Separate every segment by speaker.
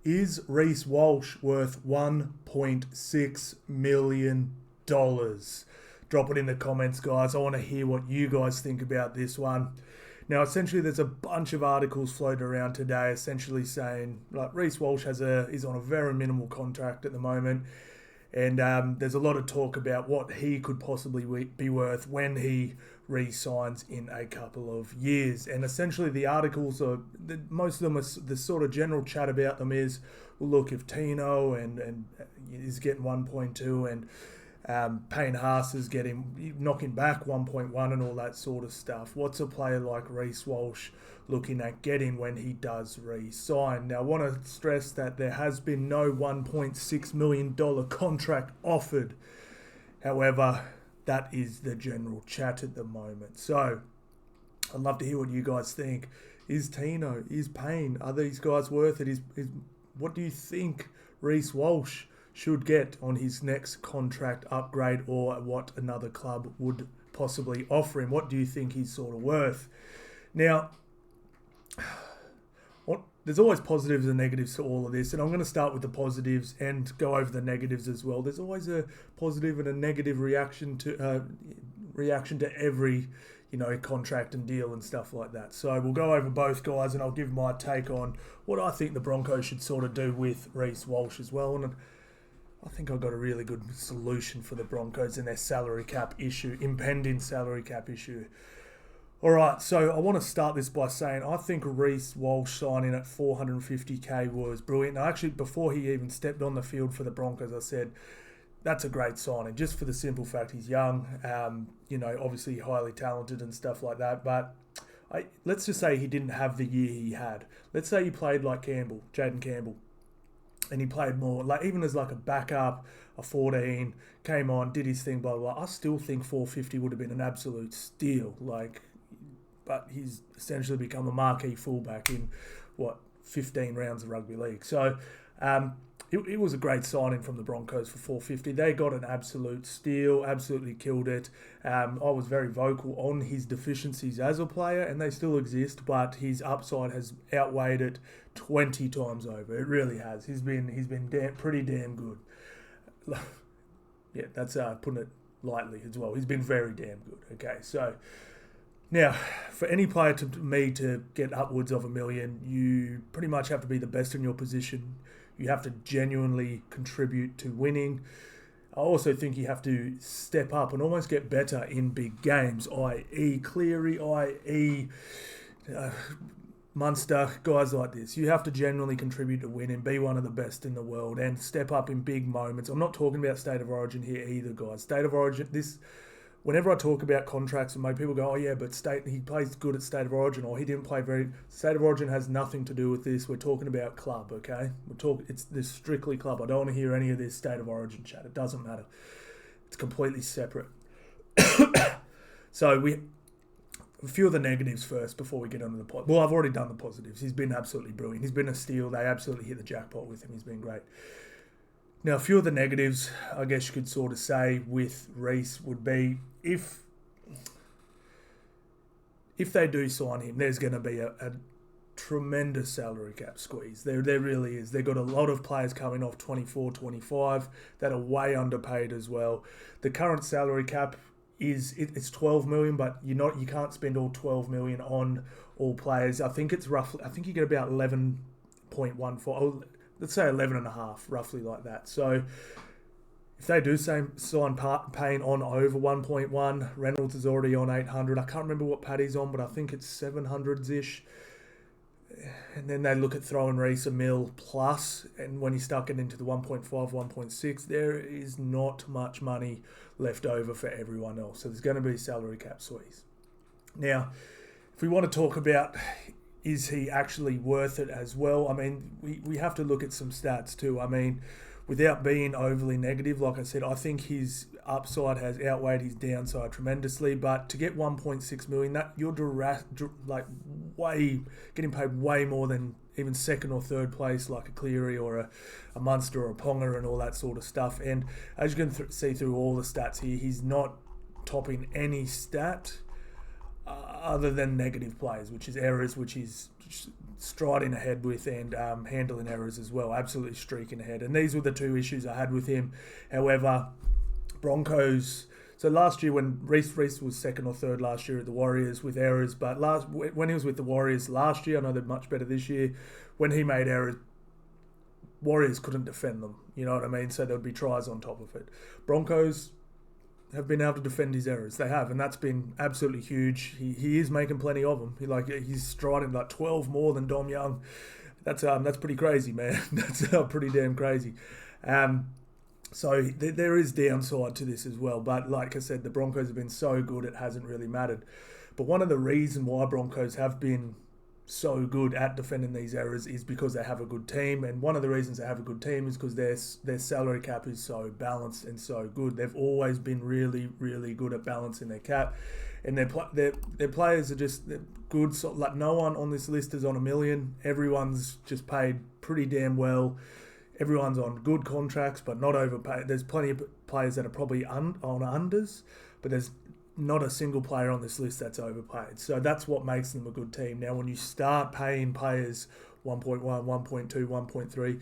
Speaker 1: Is Reece Walsh worth $1.6 million? Drop it in the comments, guys. I want to hear what you guys think about this one. Now, essentially, there's a bunch of articles floating around today essentially saying, like, Reece Walsh is on a very minimal contract at the moment. And there's a lot of talk about what he could possibly be worth when he re-signs in a couple of years. And essentially the articles most of them are the sort of general chat about them is, well, look, if Tino and is getting 1.2 and Payne Haas is knocking back 1.1 and all that sort of stuff, what's a player like Reece Walsh looking at getting when he does re-sign? Now, I want to stress that there has been no $1.6 million contract offered. However, that is the general chat at the moment. So, I'd love to hear what you guys think. Is Tino, is Payne, are these guys worth it? What do you think Reece Walsh should get on his next contract upgrade, or what another club would possibly offer him? What do you think he's sort of worth? Now, there's always positives and negatives to all of this, and I'm going to start with the positives and go over the negatives as well. There's always a positive and a negative reaction to every contract and deal and stuff like that. So we'll go over both guys, and I'll give my take on what I think the Broncos should sort of do with Reece Walsh as well. And I think I've got a really good solution for the Broncos and their impending salary cap issue. All right, so I want to start this by saying I think Reece Walsh signing at $450K was brilliant. Now, actually, before he even stepped on the field for the Broncos, I said that's a great signing, just for the simple fact he's young, obviously highly talented and stuff like that. But let's just say he didn't have the year he had. Let's say he played like Jaden Campbell, and he played more, like even as like a backup, a 14, came on, did his thing, blah, blah, blah. I still think 450 would have been an absolute steal. But he's essentially become a marquee fullback in, 15 rounds of rugby league. So it was a great signing from the Broncos for 450. They got an absolute steal, absolutely killed it. I was very vocal on his deficiencies as a player, and they still exist, but his upside has outweighed it 20 times over. It really has. He's been pretty damn good. Yeah, that's putting it lightly as well. He's been very damn good. Okay, so now, for any player to get upwards of $1 million, you pretty much have to be the best in your position. You have to genuinely contribute to winning. I also think you have to step up and almost get better in big games, i.e. Cleary, i.e. Munster, guys like this. You have to genuinely contribute to win and be one of the best in the world and step up in big moments. I'm not talking about State of Origin here either, guys. State of Origin, whenever I talk about contracts, and people go, oh yeah, but he plays good at State of Origin, or he didn't play State of Origin has nothing to do with this. We're talking about club, okay? It's this strictly club. I don't want to hear any of this State of Origin chat. It doesn't matter. It's completely separate. So a few of the negatives first before we get onto the positive. Well, I've already done the positives. He's been absolutely brilliant. He's been a steal. They absolutely hit the jackpot with him. He's been great. Now, a few of the negatives, I guess you could sort of say with Reece would be if they do sign him, there's going to be a tremendous salary cap squeeze. There really is. They've got a lot of players coming off 24, 25 that are way underpaid as well. The current salary cap it's 12 million, but you can't spend all 12 million on all players. I think you get about 11.14. Let's say 11.5, roughly like that. So if they do sign Payne on over 1.1, Reynolds is already on 800. I can't remember what Paddy's on, but I think it's 700s-ish. And then they look at throwing Reece a mil plus, and when you start getting into the 1.5, 1.6, there is not much money left over for everyone else. So there's going to be salary cap squeeze. Now, if we want to talk about is he actually worth it as well, I mean, we have to look at some stats too. I mean, without being overly negative, like I said, I think his upside has outweighed his downside tremendously. But to get 1.6 million, that you're getting paid way more than even second or third place, like a Cleary or a Munster or a Ponga and all that sort of stuff. And as you can see through all the stats here, he's not topping any stat. other than negative plays, which is errors, which is striding ahead with, and handling errors as well, absolutely streaking ahead. And these were the two issues I had with him. However, Broncos... So last year when Reece was second or third last year at the Warriors with errors, but when he was with the Warriors last year, I know they're much better this year, when he made errors, Warriors couldn't defend them, you know what I mean? So there'd be tries on top of it. Broncos have been able to defend his errors. They have, and that's been absolutely huge. He is making plenty of them. He's striding like 12 more than Dom Young. That's pretty crazy, man. That's pretty damn crazy. So there is downside to this as well. But like I said, the Broncos have been so good, it hasn't really mattered. But one of the reasons why Broncos have been so good at defending these errors is because they have a good team. And one of the reasons they have a good team is because their salary cap is so balanced and so good. They've always been really, really good at balancing their cap. And their players are just good. So, like, no one on this list is on $1 million. Everyone's just paid pretty damn well. Everyone's on good contracts, but not overpaid. There's plenty of players that are probably on unders, but there's not a single player on this list that's overpaid. So that's what makes them a good team. Now, when you start paying players 1.1, 1.2, 1.3,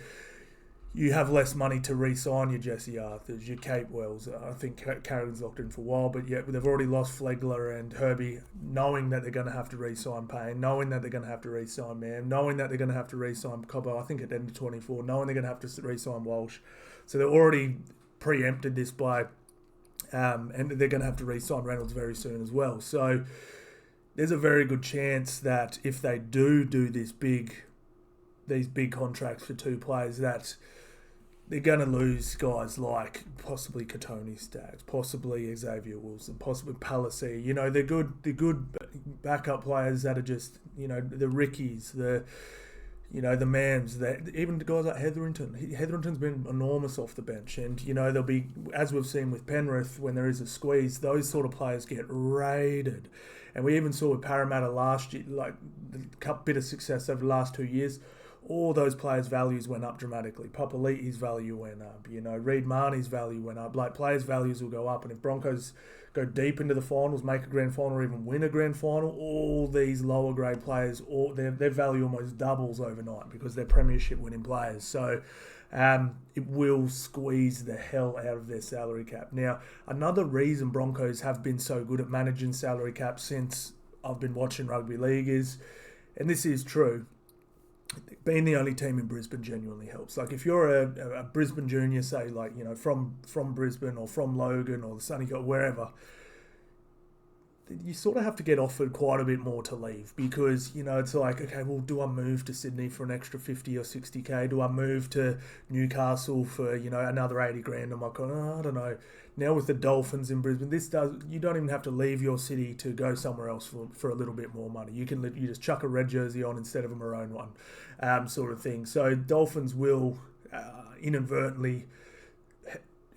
Speaker 1: you have less money to re-sign your Jesse Arthurs, your Kate Wells. I think Carrigan's locked in for a while, but yet they've already lost Flegler and Herbie, knowing that they're going to have to re-sign Payne, knowing that they're going to have to re-sign Mam, knowing that they're going to have to re-sign Cobbo, I think at the end of 24, knowing they're going to have to re-sign Walsh. So they've already preempted this by, and they're going to have to re-sign Reynolds very soon as well. So there's a very good chance that if they do these big contracts for two players, that they're going to lose guys like possibly Katoni Staggs, possibly Xavier Wilson, possibly Palissy. You know, they're good backup players that are just, you know, the Rickies, the Mams, even the guys like Hetherington. Hetherington's been enormous off the bench. And, you know, there'll be, as we've seen with Penrith, when there is a squeeze, those sort of players get raided. And we even saw with Parramatta last year, like a bit of success over the last 2 years, all those players' values went up dramatically. Papali'i's value went up. You know, Reid Marnie's value went up. Like, players' values will go up. And if Broncos go deep into the finals, make a grand final, or even win a grand final, all these lower grade players, their value almost doubles overnight because they're premiership winning players. So it will squeeze the hell out of their salary cap. Now, another reason Broncos have been so good at managing salary cap since I've been watching rugby league is, and this is true, being the only team in Brisbane genuinely helps. Like, if you're a Brisbane junior, say, like, you know, from Brisbane or from Logan or the Sunny Coast, wherever, you sort of have to get offered quite a bit more to leave because, you know, it's like, okay, well, do I move to Sydney for an extra 50 or 60K? Do I move to Newcastle for, you know, another 80 grand? I'm like, I don't know. Now with the Dolphins in Brisbane, you don't even have to leave your city to go somewhere else for a little bit more money. You just chuck a red jersey on instead of a maroon one, sort of thing. So Dolphins will inadvertently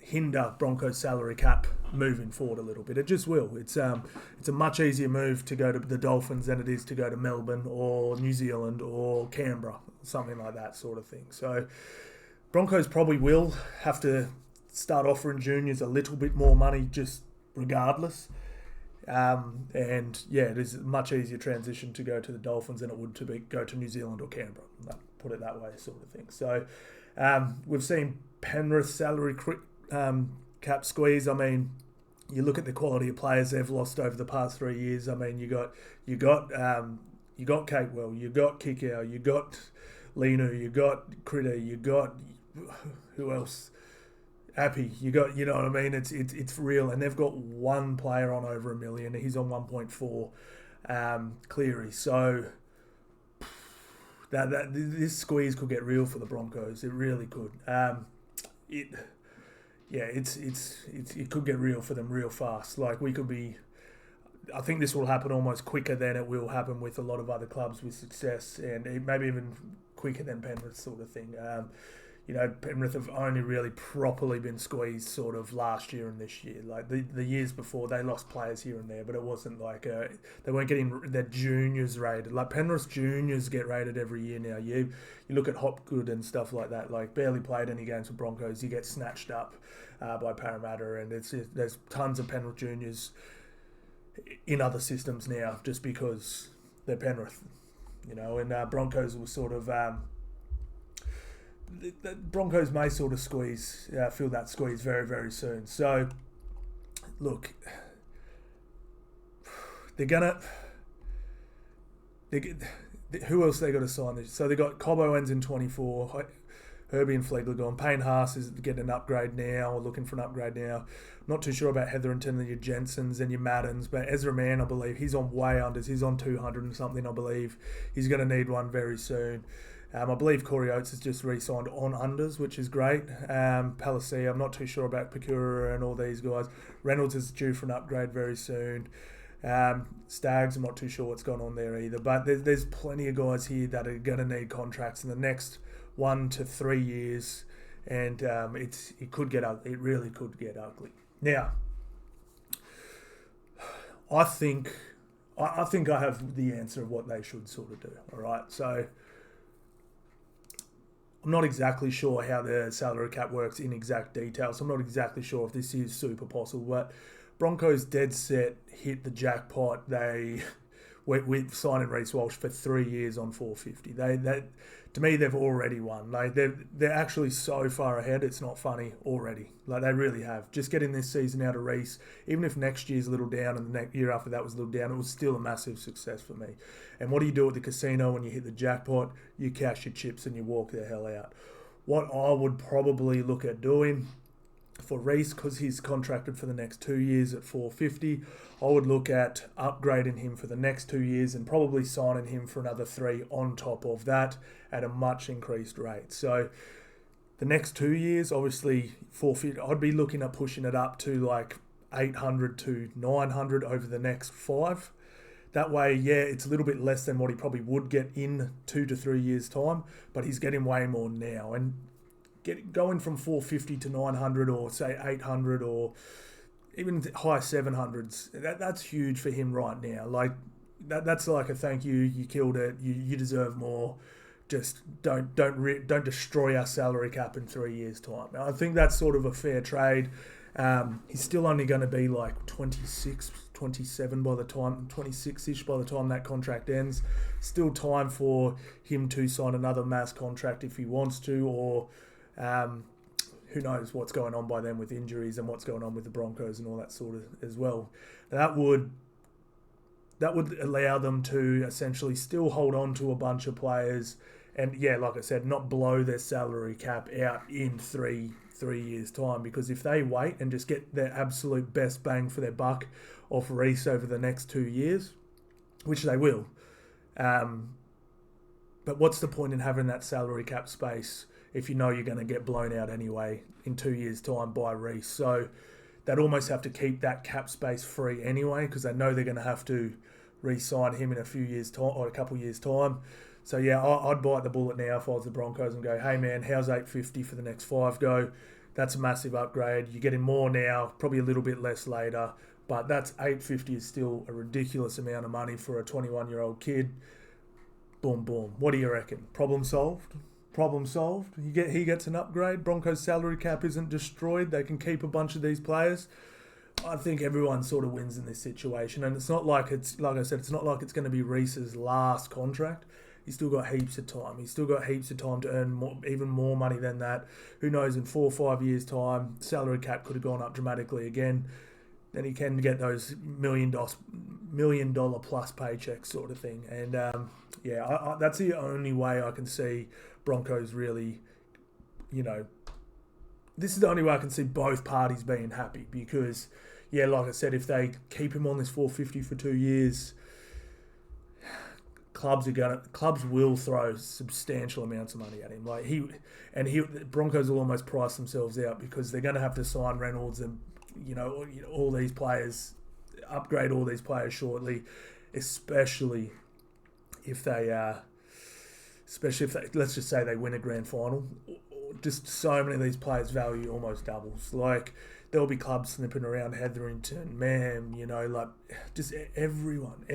Speaker 1: hinder Broncos' salary cap moving forward a little bit. It just will. It's a much easier move to go to the Dolphins than it is to go to Melbourne or New Zealand or Canberra, something like that sort of thing. So Broncos probably will have to start offering juniors a little bit more money just regardless. And yeah, it is a much easier transition to go to the Dolphins than it would to go to New Zealand or Canberra. Put it that way, sort of thing. So we've seen Penrith salary cap squeeze. I mean, you look at the quality of players they've lost over the past 3 years. I mean, you got Capewell, you got Kikau, you got Linu, you got Critter, you got who else? Happy, you got, you know what I mean? It's real, and they've got one player on over $1 million. He's on 1.4, Cleary. So this squeeze could get real for the Broncos. It really could. It could get real for them real fast. Like, we could be. I think this will happen almost quicker than it will happen with a lot of other clubs with success, and maybe even quicker than Penrith, sort of thing. You know, Penrith have only really properly been squeezed sort of last year and this year. Like, the years before, they lost players here and there, but it wasn't like they weren't getting their juniors rated. Like, Penrith's juniors get rated every year now. You look at Hopgood and stuff like that. Like, barely played any games with Broncos. You get snatched up by Parramatta, and there's tons of Penrith juniors. in other systems now, just because they're Penrith, and Broncos will sort of. The Broncos may sort of feel that squeeze very, very soon. So, look, they're gonna. Who else they got to sign? So they got Cobbo ends in 24. Herbie and Flegler gone. Payne Haas is getting an upgrade now, or looking for an upgrade now. Not too sure about Hetherington and your Jensens and your Maddens, but Ezra Mann, I believe, he's on way unders. He's on 200 and something, I believe. He's going to need one very soon. I believe Corey Oates has just re-signed on unders, which is great. Palacia, I'm not too sure about Pecura and all these guys. Reynolds is due for an upgrade very soon. Stags, I'm not too sure what's going on there either. But there's plenty of guys here that are going to need contracts in the next 1 to 3 years, and it could get ugly. It really could get ugly. Now, I think I have the answer of what they should sort of do. All right, so I'm not exactly sure how the salary cap works in exact detail, so I'm not exactly sure if this is super possible, but Broncos dead set hit the jackpot. They went with signing Reece Walsh for 3 years on $450. To me, they've already won. Like they're actually so far ahead. It's not funny already. Like they really have. Just getting this season out of Reece, even if next year's a little down and the next year after that was a little down, it was still a massive success for me. And what do you do at the casino when you hit the jackpot? You cash your chips and you walk the hell out. What I would probably look at doing for Reece, because he's contracted for the next 2 years at $450, I would look at upgrading him for the next 2 years and probably signing him for another 3 on top of that at a much increased rate. So the next 2 years, obviously $450, I'd be looking at pushing it up to like 800 to 900 over the next 5. That way, yeah, it's a little bit less than what he probably would get in 2 to 3 years' time, but he's getting way more now. And going from 450 to 900 or say 800 or even high 700s, that's huge for him right now. Like that's like a thank you. You killed it. You deserve more. Just don't destroy our salary cap in 3 years' time. I think that's sort of a fair trade. He's still only going to be like 26, 27 by the time, 26-ish by the time that contract ends. Still time for him to sign another mass contract if he wants to, or who knows what's going on by then with injuries and what's going on with the Broncos and all that sort of as well. That would allow them to essentially still hold on to a bunch of players and, yeah, like I said, not blow their salary cap out in three years' time, because if they wait and just get their absolute best bang for their buck off Reece over the next 2 years, which they will, but what's the point in having that salary cap space if you know you're going to get blown out anyway in 2 years' time by Reece? So they'd almost have to keep that cap space free anyway, because they know they're going to have to re-sign him in a few years' time or a couple of years' time. So yeah, I'd bite the bullet now if I was the Broncos and go, hey man, how's 850 for the next 5 go? That's a massive upgrade. You're getting more now, probably a little bit less later, but that's 850 is still a ridiculous amount of money for a 21-year-old kid. Boom, boom. What do you reckon? Problem solved? Problem solved. He gets an upgrade. Broncos' salary cap isn't destroyed. They can keep a bunch of these players. I think everyone sort of wins in this situation, and it's not like it's like I said. It's not like it's going to be Reece's last contract. He's still got heaps of time. He's still got heaps of time to earn even more money than that. Who knows? In 4 or 5 years' time, salary cap could have gone up dramatically again. Then he can get those $1 million plus paychecks sort of thing. And yeah, that's the only way I can see Broncos really, this is the only way I can see both parties being happy, because, yeah, like I said, if they keep him on this 450 for 2 years, clubs will throw substantial amounts of money at him. Broncos will almost price themselves out, because they're going to have to sign Reynolds and all these players, upgrade all these players shortly, especially if they let's just say they win a grand final. Just so many of these players' value almost doubles. Like, there'll be clubs snipping around Hetherington, just everyone.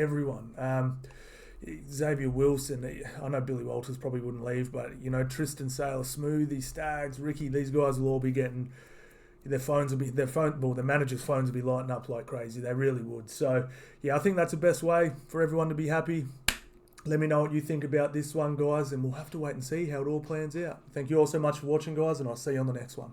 Speaker 1: Xavier Wilson, I know Billy Walters probably wouldn't leave, but, Tristan Sailor, Smoothie, Stags, Ricky, these guys will all be getting, their managers' phones would be lighting up like crazy. They really would. So yeah, I think that's the best way for everyone to be happy. Let me know what you think about this one, guys, and we'll have to wait and see how it all plans out. Thank you all so much for watching, guys, and I'll see you on the next one.